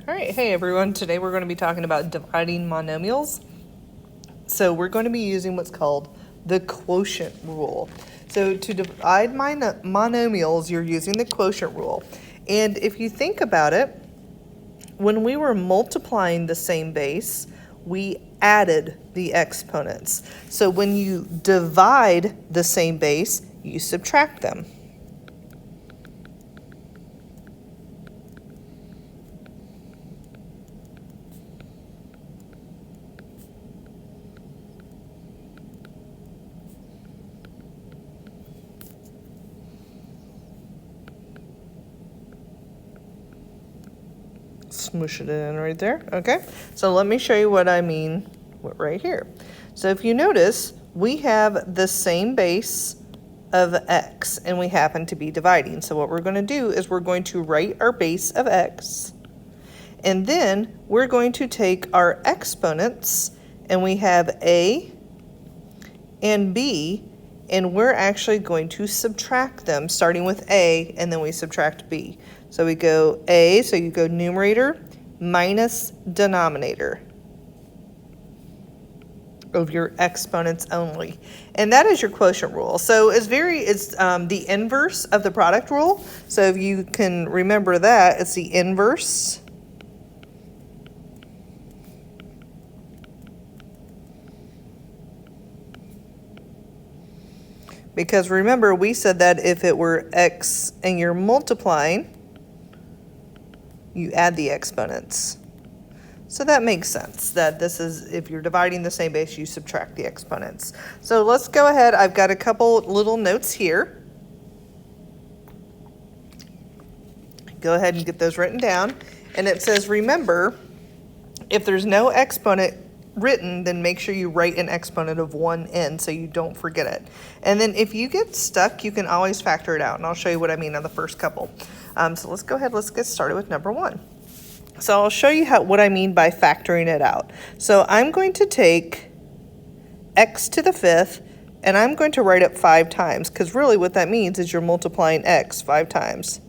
All right, hey everyone. Today we're going to be talking about dividing monomials. So we're going to be using what's called the quotient rule. So to divide monomials, you're using the quotient rule. And if you think about it, when we were multiplying the same base, we added the exponents. So when you divide the same base, you subtract them. Smoosh it in right there. Okay, so let me show you what I mean right here. So if you notice, we have the same base of x and we happen to be dividing. So what we're going to do is we're going to write our base of x, and then we're going to take our exponents, and we have a and b, and we're actually going to subtract them, starting with a, and then we subtract b. So we go a, so you go numerator minus denominator of your exponents only. And that is your quotient rule. So it's the inverse of the product rule. So if you can remember that, it's the inverse because remember we said that if it were x and you're multiplying, you add the exponents. So that makes sense, that this is, if you're dividing the same base, you subtract the exponents. So let's go ahead. I've got a couple little notes here. Go ahead and get those written down. And it says, remember, if there's no exponent written, then make sure you write an exponent of 1 in so you don't forget it. And then if you get stuck, you can always factor it out. And I'll show you what I mean on the first couple. So let's go ahead, let's get started with number 1. So I'll show you what I mean by factoring it out. So I'm going to take x to the 5th, and I'm going to write it 5 times, because really what that means is you're multiplying x 5 times.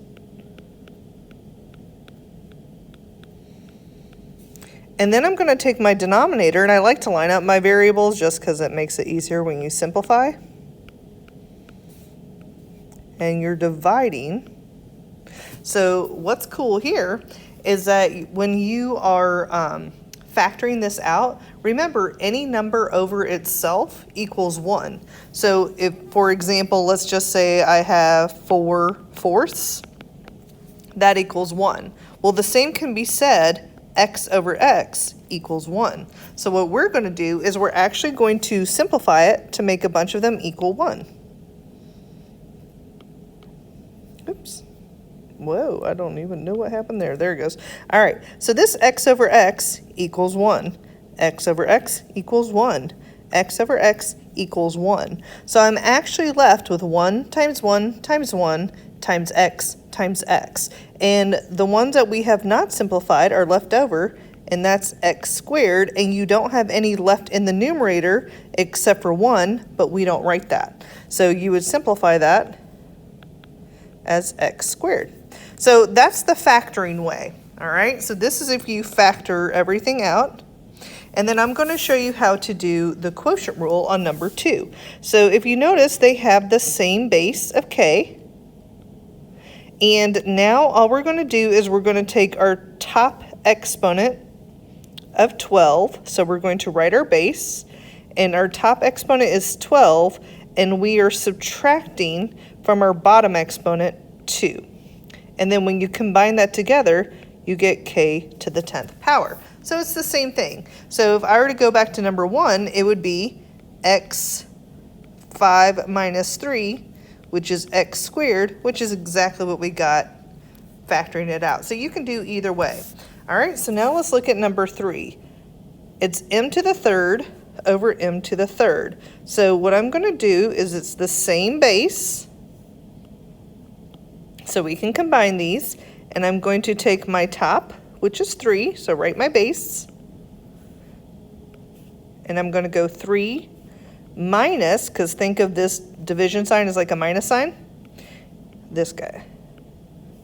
And then I'm going to take my denominator, and I like to line up my variables just because it makes it easier when you simplify. And you're dividing. So what's cool here is that when you are factoring this out, remember any number over itself equals 1. So if, for example, let's just say I have 4/4, that equals 1. Well, the same can be said, x over x equals 1. So what we're going to do is we're actually going to simplify it to make a bunch of them equal 1. Oops. Whoa, I don't even know what happened there. There it goes. All right, so this x over x equals 1. X over x equals 1. X over x equals 1. So I'm actually left with 1 times 1 times 1 times x times x. And the ones that we have not simplified are left over, and that's x squared, and you don't have any left in the numerator except for 1, but we don't write that. So you would simplify that as x squared. So that's the factoring way, all right? So this is if you factor everything out. And then I'm going to show you how to do the quotient rule on number 2. So if you notice, they have the same base of k. And now all we're going to do is we're going to take our top exponent of 12. So we're going to write our base. And our top exponent is 12. And we are subtracting from our bottom exponent 2. And then when you combine that together, you get k to the 10th power. So it's the same thing. So if I were to go back to number 1, it would be x 5 minus 3, which is x squared, which is exactly what we got factoring it out. So you can do either way. All right, so now let's look at number 3. It's m to the 3rd over m to the 3rd. So what I'm going to do is it's the same base. So we can combine these, and I'm going to take my top, which is 3, so write my base. And I'm going to go 3 minus, because think of this division sign as like a minus sign, this guy.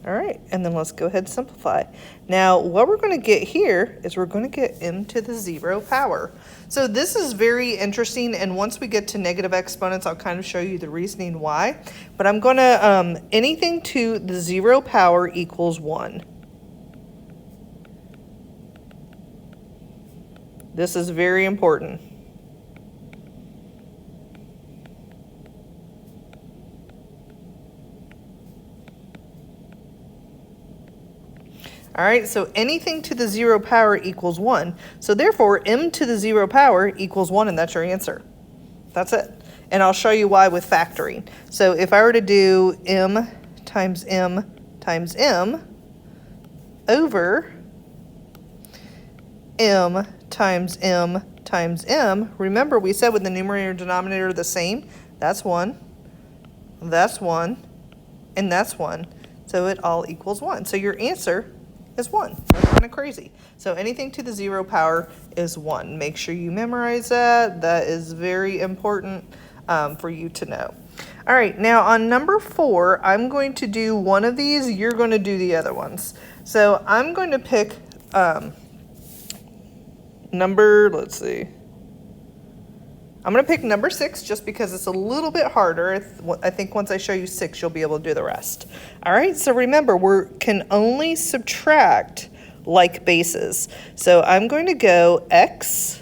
All right, and then let's go ahead and simplify. Now, what we're going to get here is we're going to get m to the 0 power. So this is very interesting, and once we get to negative exponents, I'll kind of show you the reasoning why. But I'm going to, anything to the 0 power equals 1. This is very important. All right, so anything to the 0 power equals 1. So therefore, m to the 0 power equals 1, and that's your answer. That's it. And I'll show you why with factoring. So if I were to do m times m times m over m times m times m, remember we said with the numerator and denominator the same, that's 1, and that's 1. So it all equals 1. So your answer is 1. That's kind of crazy. So anything to the 0 power is 1. Make sure you memorize that. That is very important for you to know. All right, now on number 4, I'm going to do one of these. You're going to do the other ones. So I'm going to pick let's see. I'm going to pick number 6 just because it's a little bit harder. I think once I show you 6, you'll be able to do the rest. All right, so remember, we can only subtract like bases. So I'm going to go x,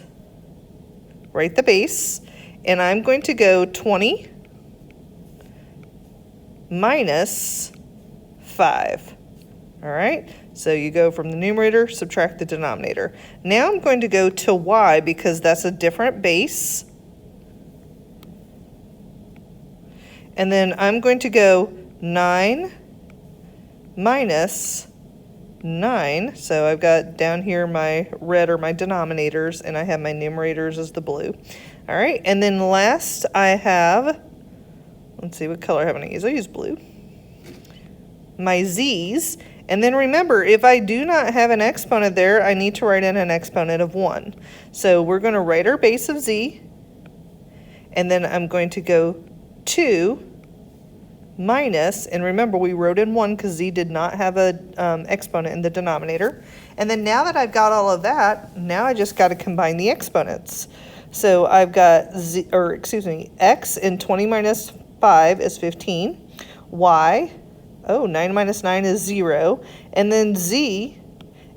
write the base, and I'm going to go 20 minus 5. All right, so you go from the numerator, subtract the denominator. Now I'm going to go to y because that's a different base. And then I'm going to go 9 minus 9. So I've got down here my red or my denominators, and I have my numerators as the blue. All right, and then last I have, let's see what color I have to use. I'll use blue. My z's. And then remember, if I do not have an exponent there, I need to write in an exponent of 1. So we're going to write our base of z, and then I'm going to go 2 minus, and remember we wrote in 1 because z did not have an exponent in the denominator. And then now that I've got all of that, now I just got to combine the exponents. So I've got x in 20 minus 5 is 15, y, 9 minus 9 is 0, and then z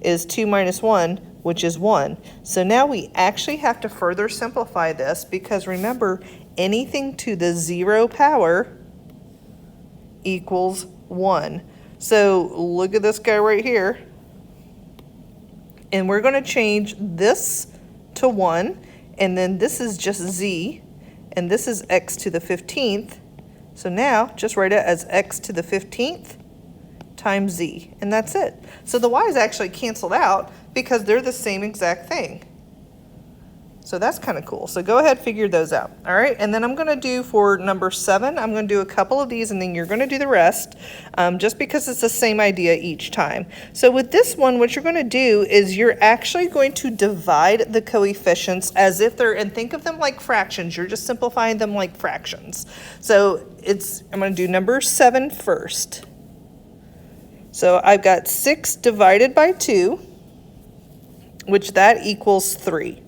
is 2 minus 1, which is 1. So now we actually have to further simplify this because remember, anything to the 0 power equals 1. So look at this guy right here. And we're going to change this to 1. And then this is just z. And this is x to the 15th. So now just write it as x to the 15th times z. And that's it. So the y's actually canceled out because they're the same exact thing. So that's kind of cool. So go ahead, figure those out. All right, and then I'm going to do for number 7, I'm going to do a couple of these and then you're going to do the rest just because it's the same idea each time. So with this one, what you're going to do is you're actually going to divide the coefficients as if they're, and think of them like fractions. You're just simplifying them like fractions. So I'm going to do number 7 first. So I've got 6 divided by 2, which that equals 3.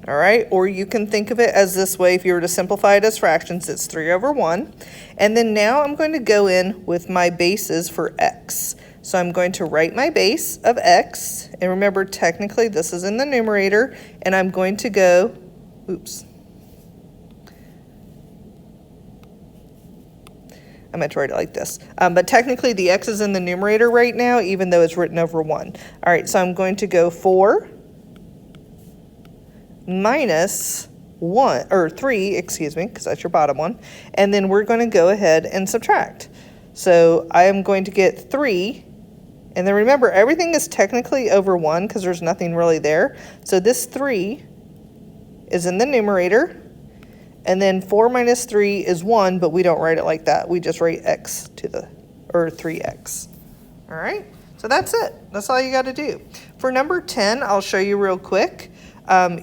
All right, or you can think of it as this way. If you were to simplify it as fractions, it's 3 over 1. And then now I'm going to go in with my bases for x. So I'm going to write my base of x. And remember, technically, this is in the numerator. And I'm going to go, I meant to write it like this. But technically, the x is in the numerator right now, even though it's written over 1. All right, so I'm going to go 4 minus 1, or 3, excuse me, because that's your bottom one. And then we're going to go ahead and subtract. So I am going to get 3. And then remember, everything is technically over 1 because there's nothing really there. So this 3 is in the numerator. And then 4 minus 3 is 1, but we don't write it like that. We just write x to the, or 3x. All right, so that's it. That's all you got to do. For number 10, I'll show you real quick.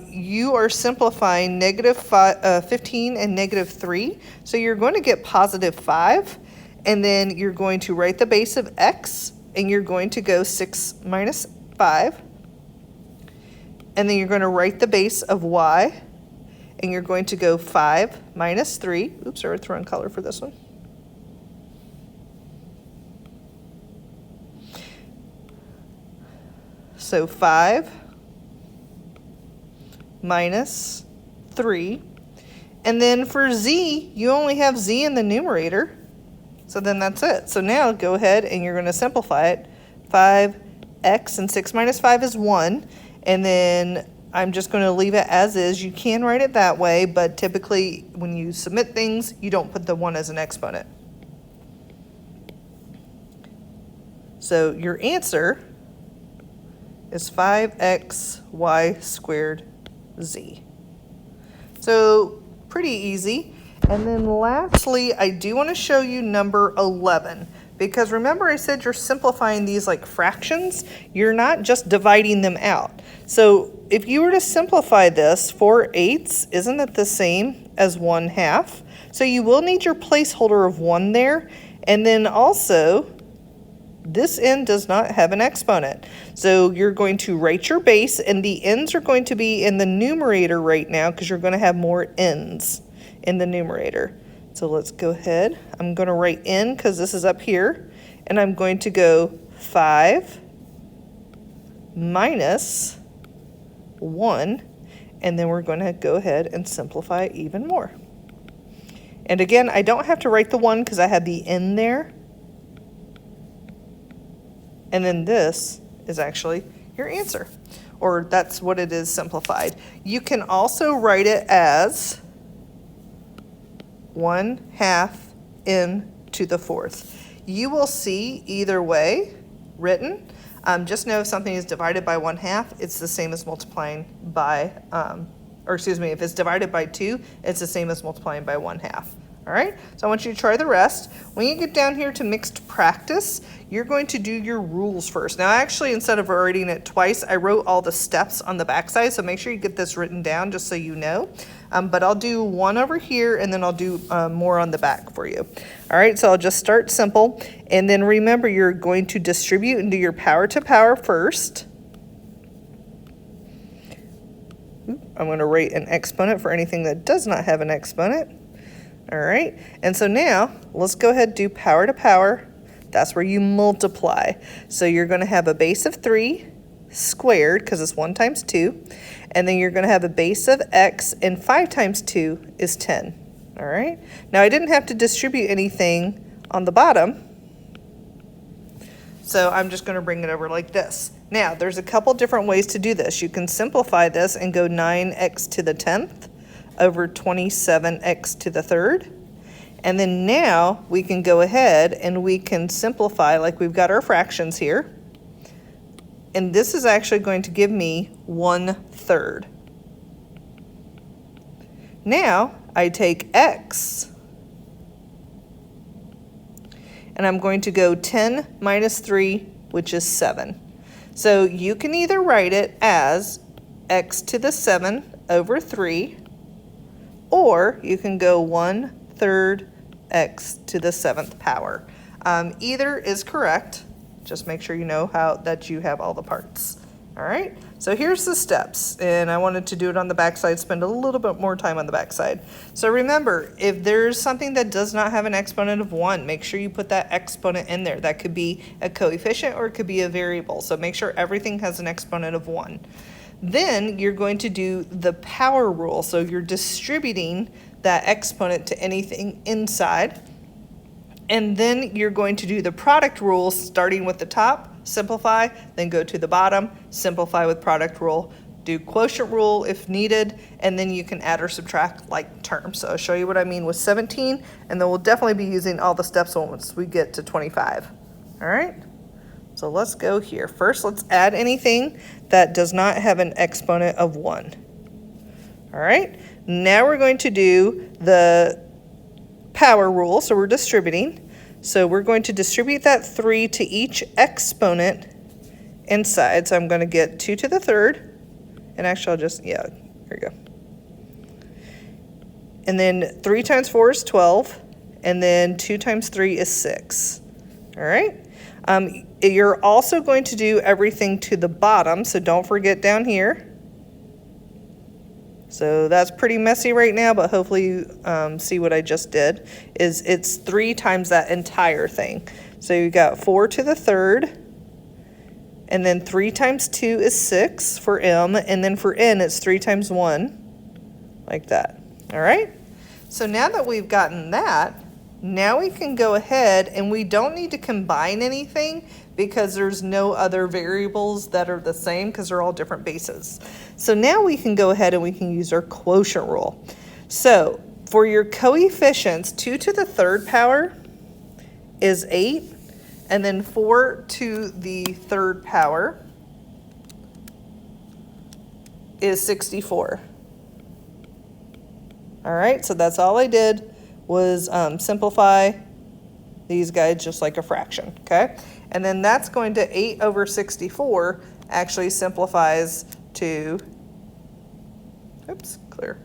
You are simplifying negative 15 and negative 3. So you're going to get positive 5. and then you're going to write the base of x, and you're going to go 6 minus 5, and then you're going to write the base of y, and you're going to go 5 minus 3. Oops, I wrote the wrong color for this one. So 5 minus 3. And then for z, you only have z in the numerator. So then that's it. So now go ahead and you're going to simplify it. 5x and 6 minus 5 is 1. And then I'm just going to leave it as is. You can write it that way, but typically when you submit things, you don't put the 1 as an exponent. So your answer is 5xy squared z. So pretty easy. And then lastly, I do want to show you number 11, because remember I said you're simplifying these like fractions. You're not just dividing them out. So if you were to simplify this, 4/8, isn't it the same as 1/2? So you will need your placeholder of 1 there. And then also, this end does not have an exponent. So you're going to write your base, and the ends are going to be in the numerator right now because you're going to have more ends in the numerator. So let's go ahead. I'm going to write n because this is up here, and I'm going to go 5 minus 1, and then we're going to go ahead and simplify even more. And again, I don't have to write the 1 because I have the n there. And then this is actually your answer, or that's what it is simplified. You can also write it as 1/2 n to the 4th. You will see either way written. Just know if something is divided by 1/2, it's the same as multiplying by, if it's divided by 2, it's the same as multiplying by 1/2. All right, so I want you to try the rest. When you get down here to mixed practice, you're going to do your rules first. Now, actually, instead of writing it twice, I wrote all the steps on the backside, so make sure you get this written down just so you know. But I'll do one over here, and then I'll do more on the back for you. All right, so I'll just start simple, and then remember you're going to distribute and do your power to power first. I'm going to write an exponent for anything that does not have an exponent. All right, and so now let's go ahead and do power to power. That's where you multiply. So you're going to have a base of 3 squared, because it's 1 times 2, and then you're going to have a base of x, and 5 times 2 is 10. All right, now I didn't have to distribute anything on the bottom, so I'm just going to bring it over like this. Now, there's a couple different ways to do this. You can simplify this and go 9x to the 10th over 27x to the 3rd. And then now we can go ahead and we can simplify, like we've got our fractions here. And this is actually going to give me 1/3. Now I take x, and I'm going to go 10 minus 3, which is 7. So you can either write it as x to the 7 over 3, or you can go 1/3 x to the 7th power. Either is correct. Just make sure you know that you have all the parts. All right, so here's the steps, and I wanted to do it on the backside, spend a little bit more time on the backside. So remember, if there's something that does not have an exponent of 1, make sure you put that exponent in there. That could be a coefficient or it could be a variable, so make sure everything has an exponent of 1. Then you're going to do the power rule, so you're distributing that exponent to anything inside. And then you're going to do the product rule, starting with the top, simplify, then go to the bottom, simplify with product rule, do quotient rule if needed, and then you can add or subtract like terms. So I'll show you what I mean with 17, and then we'll definitely be using all the steps once we get to 25. All right, so let's go here. First, let's add anything that does not have an exponent of 1. All right, now we're going to do the power rule, so we're distributing. So we're going to distribute that 3 to each exponent inside. So I'm going to get 2 to the 3rd, and actually I'll just, here we go. And then 3 times 4 is 12, and then 2 times 3 is 6. All right? You're also going to do everything to the bottom, so don't forget down here. So that's pretty messy right now, but hopefully you see what I just did. It's 3 times that entire thing. So you got 4 to the third, and then 3 times 2 is 6 for m, and then for n it's 3 times 1, like that. All right? So now that we've gotten that, now we can go ahead, and we don't need to combine anything because there's no other variables that are the same because they're all different bases. So now we can go ahead and we can use our quotient rule. So for your coefficients, 2 to the third power is 8, and then 4 to the third power is 64. All right, so that's all I did was simplify these guys just like a fraction, okay? And then that's going to 8 over 64 actually simplifies to, oops, clear.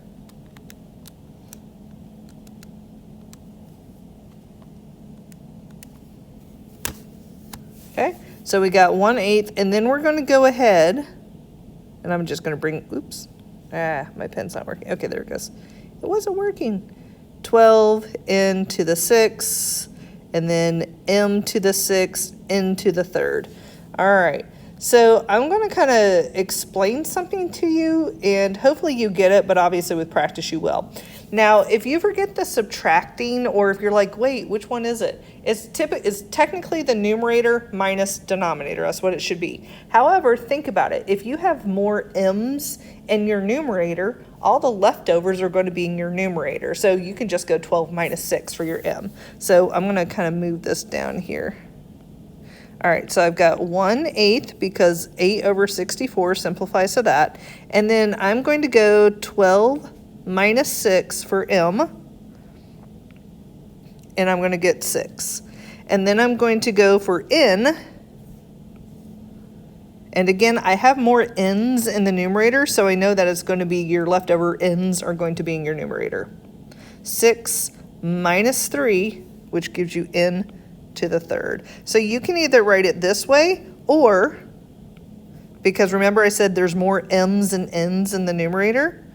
Okay, so we got 1/8, and then we're going to go ahead, and I'm just going to bring, oops, my pen's not working. Okay, there it goes. It wasn't working. 12 n to the 6, and then m to the 6, n to the third. All right, so I'm going to kind of explain something to you, and hopefully you get it, but obviously with practice you will. Now, if you forget the subtracting, or if you're like, wait, which one is it? It's technically the numerator minus denominator. That's what it should be. However, think about it. If you have more m's in your numerator, all the leftovers are going to be in your numerator. So you can just go 12 minus 6 for your m. So I'm going to kind of move this down here. All right, so I've got 1/8 because 8 over 64 simplifies to that. And then I'm going to go 12 minus 6 for m, and I'm going to get 6. And then I'm going to go for n, and again, I have more n's in the numerator, so I know that it's going to be your leftover n's are going to be in your numerator. 6 minus 3, which gives you n to the third. So you can either write it this way, or, because remember I said there's more m's and n's in the numerator,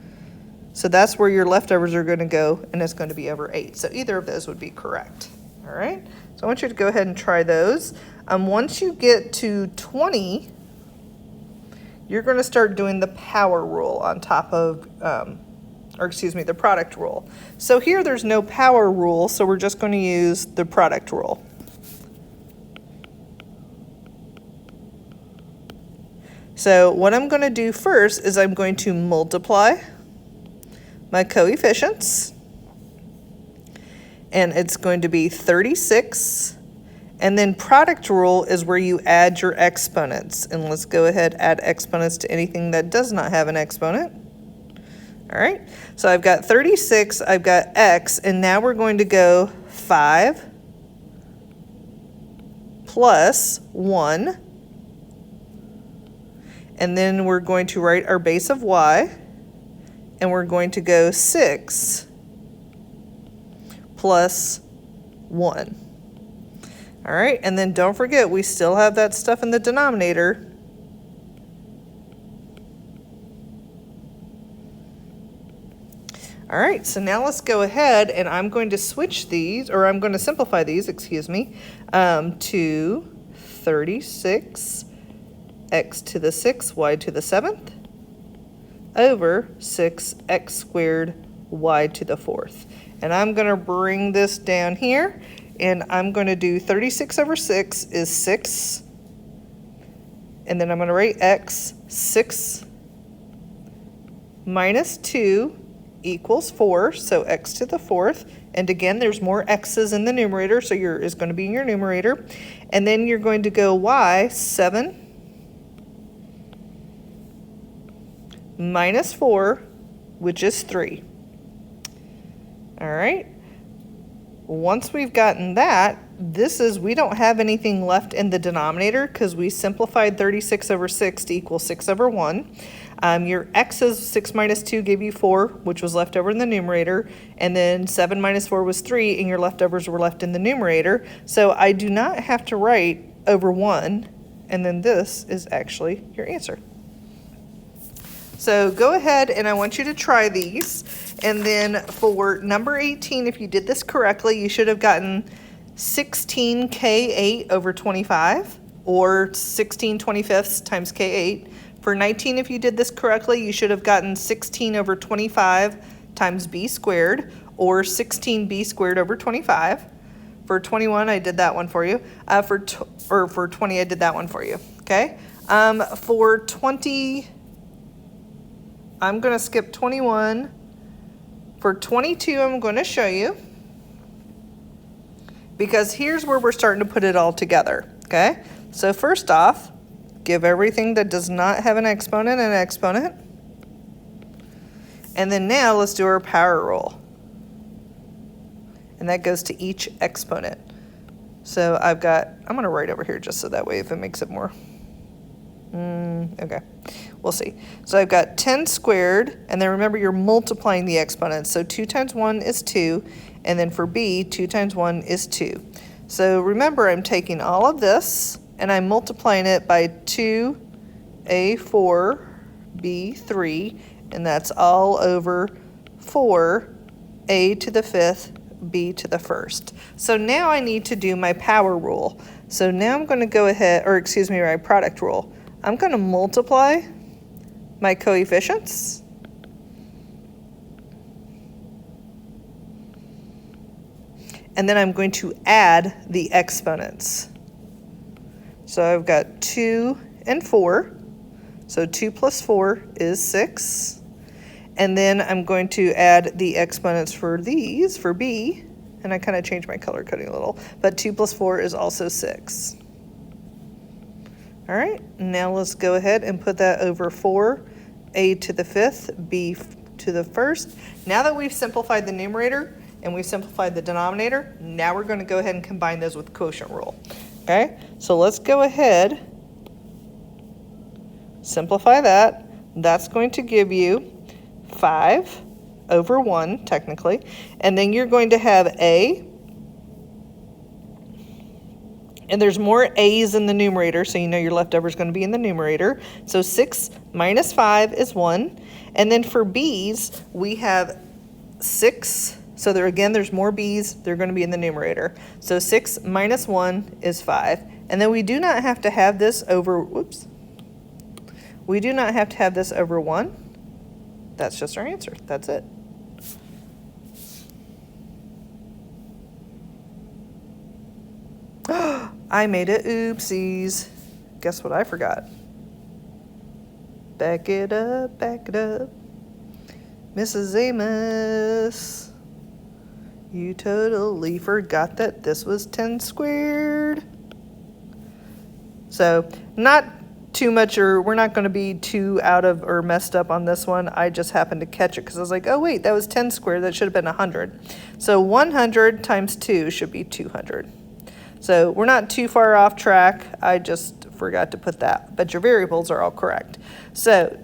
so that's where your leftovers are going to go, and it's going to be over 8. So either of those would be correct. All right, so I want you to go ahead and try those. Once you get to 20, you're going to start doing the power rule on top of, the product rule. So here there's no power rule, so we're just going to use the product rule. So what I'm going to do first is I'm going to multiply my coefficients, and it's going to be 36, and then product rule is where you add your exponents, and let's go ahead add exponents to anything that does not have an exponent. All right, so I've got 36, I've got x, and now we're going to go 5 plus 1, and then we're going to write our base of y, and we're going to go 6 plus 1. All right, and then don't forget, we still have that stuff in the denominator. All right, so now let's go ahead, and I'm going to switch these, or I'm going to simplify these, excuse me, to 36 x to the 6th, y to the 7th, over 6x squared y to the 4th. And I'm going to bring this down here, and I'm going to do 36 over 6 is 6, and then I'm going to write x, 6 minus 2 equals 4, so x to the 4th, and again there's more x's in the numerator, so is going to be in your numerator, and then you're going to go y, 7 minus 4, which is 3. All right, once we've gotten that, we don't have anything left in the denominator because we simplified 36 over 6 to equal 6 over 1. Your x's 6 minus 2 gave you 4, which was left over in the numerator, and then 7 minus 4 was 3, and your leftovers were left in the numerator. So I do not have to write over 1, and then this is actually your answer. So go ahead and I want you to try these. And then for number 18, if you did this correctly, you should have gotten 16k8 over 25, or 16 25ths times k8. For 19, if you did this correctly, you should have gotten 16 over 25 times b squared, or 16b squared over 25. For 21, I did that one for you. For 20, I did that one for you. Okay. For 20, I'm going to skip 21. For 22, I'm going to show you, because here's where we're starting to put it all together. Okay. So first off, give everything that does not have an exponent an exponent. And then now let's do our power rule. And that goes to each exponent. So I'm going to write over here just so that way if it makes it more. Okay, we'll see. So I've got 10 squared, and then remember you're multiplying the exponents. So 2 times 1 is 2, and then for b, 2 times 1 is 2. So remember I'm taking all of this, and I'm multiplying it by 2a4, b3, and that's all over 4a to the 5th, b to the 1st. So now I need to do my power rule. So now I'm going to go ahead, or excuse me, my product rule. I'm going to multiply my coefficients. And then I'm going to add the exponents. So I've got 2 and 4. So 2 plus 4 is 6. And then I'm going to add the exponents for these, for b. And I kind of changed my color coding a little. But 2 plus 4 is also 6. All right, now let's go ahead and put that over 4a to the 5th, b to the 1st. Now that we've simplified the numerator and we've simplified the denominator, now we're going to go ahead and combine those with quotient rule. Okay, so let's go ahead, simplify that. That's going to give you 5 over 1, technically. And then you're going to have a, and there's more a's in the numerator, so you know your leftover is going to be in the numerator. So 6 minus 5 is 1. And then for b's, we have 6. So there again, there's more b's. They're going to be in the numerator. So 6 minus 1 is 5. And then we do not have to have this over, we do not have to have this over 1. That's just our answer. That's it. I made it. Oopsies. Guess what I forgot? Back it up, back it up. Mrs. Amos, you totally forgot that this was 10 squared. So not too much, or we're not going to be too out of or messed up on this one. I just happened to catch it because I was like, oh wait, that was 10 squared. That should have been 100. So 100 times 2 should be 200. So we're not too far off track. I just forgot to put that, but your variables are all correct. So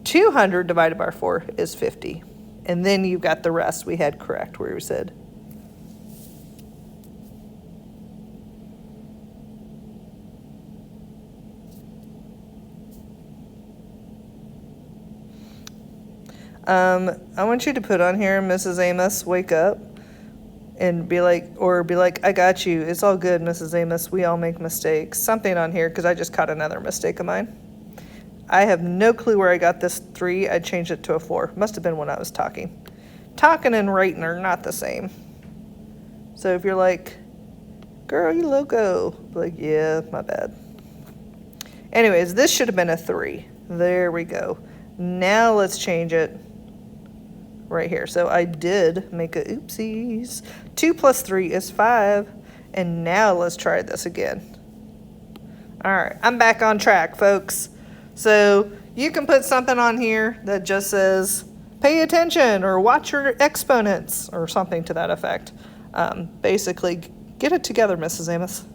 200 divided by 4 is 50. And then you've got the rest we had correct where we said. I want you to put on here, Mrs. Amos, wake up. And be like, I got you. It's all good, Mrs. Amos. We all make mistakes. Something on here, because I just caught another mistake of mine. I have no clue where I got this 3. I changed it to a 4. Must have been when I was talking. Talking and writing are not the same. So if you're like, girl, you loco. Be like, yeah, my bad. Anyways, this should have been a 3. There we go. Now let's change it. Right here. So I did make a oopsies. 2 plus 3 is 5. And now let's try this again. All right, I'm back on track, folks. So you can put something on here that just says, pay attention or watch your exponents or something to that effect. basically, get it together, Mrs. Amos.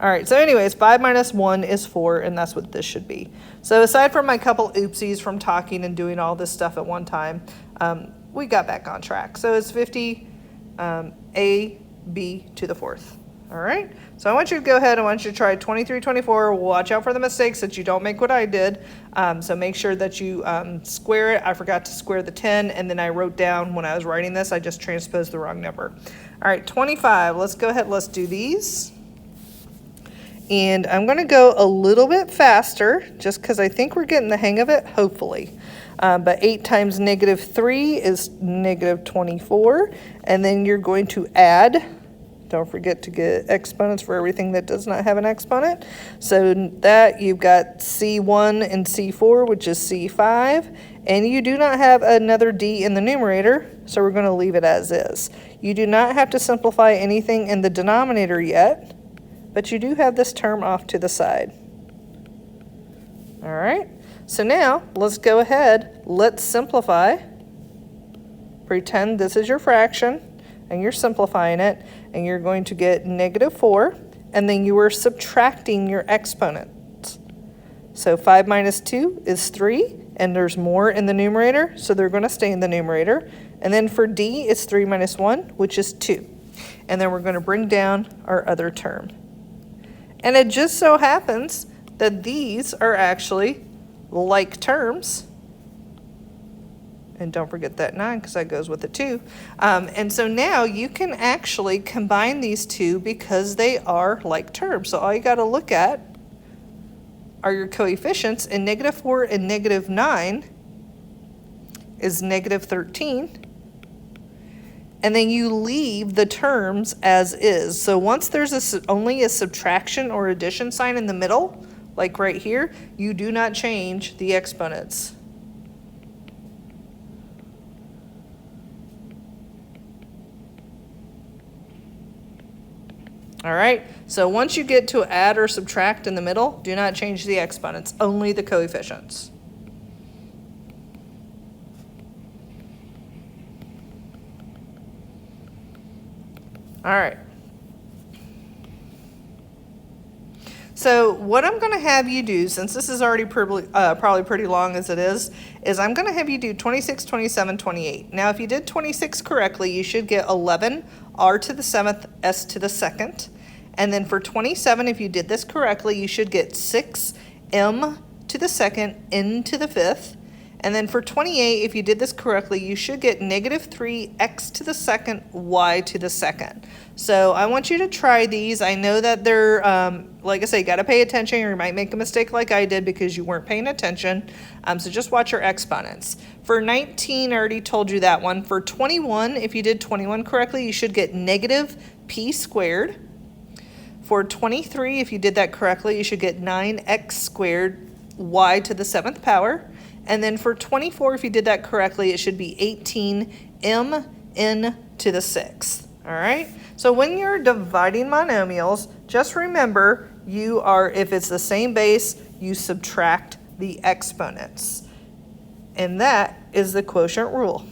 All right, so anyways, 5 minus 1 is 4, and that's what this should be. So aside from my couple oopsies from talking and doing all this stuff at one time, we got back on track. So it's 50 a b to the 4th. All right, so I want you to go ahead. I want you to try 23, 24. Watch out for the mistakes that you don't make what I did. So make sure that you square it. I forgot to square the 10, and then I wrote down when I was writing this, I just transposed the wrong number. All right, 25. Let's go ahead. Let's do these. And I'm going to go a little bit faster just because I think we're getting the hang of it, hopefully. But 8 times negative 3 is negative 24. And then you're going to add, don't forget to get exponents for everything that does not have an exponent. So that you've got C1 and C4, which is C5. And you do not have another D in the numerator, so we're going to leave it as is. You do not have to simplify anything in the denominator yet, but you do have this term off to the side. All right, so now let's go ahead, let's simplify. Pretend this is your fraction and you're simplifying it, and you're going to get negative 4, and then you are subtracting your exponents. So 5 minus 2 is 3, and there's more in the numerator, so they're going to stay in the numerator. And then for D, it's 3 minus 1, which is 2. And then we're going to bring down our other term. And it just so happens that these are actually like terms. And don't forget that 9 because that goes with the 2. And so now you can actually combine these two because they are like terms. So all you got to look at are your coefficients, and negative 4 and negative 9 is negative 13. And then you leave the terms as is. So once there's only a subtraction or addition sign in the middle, like right here, you do not change the exponents. All right, so once you get to add or subtract in the middle, do not change the exponents, only the coefficients. All right. So what I'm going to have you do, since this is already probably pretty long as it is I'm going to have you do 26, 27, 28. Now, if you did 26 correctly, you should get 11 r to the 7th, s to the 2nd. And then for 27, if you did this correctly, you should get 6 m to the 2nd, n to the 5th. And then for 28, if you did this correctly, you should get negative 3 x to the 2nd, y to the 2nd. So I want you to try these. I know that they're, like I say, you got to pay attention, or you might make a mistake like I did because you weren't paying attention. So just watch your exponents. For 19, I already told you that one. For 21, if you did 21 correctly, you should get negative p squared. For 23, if you did that correctly, you should get 9x squared y to the 7th power. And then for 24, if you did that correctly, it should be 18m n to the 6th. All right? So when you're dividing monomials, just remember if it's the same base, you subtract the exponents. And that is the quotient rule.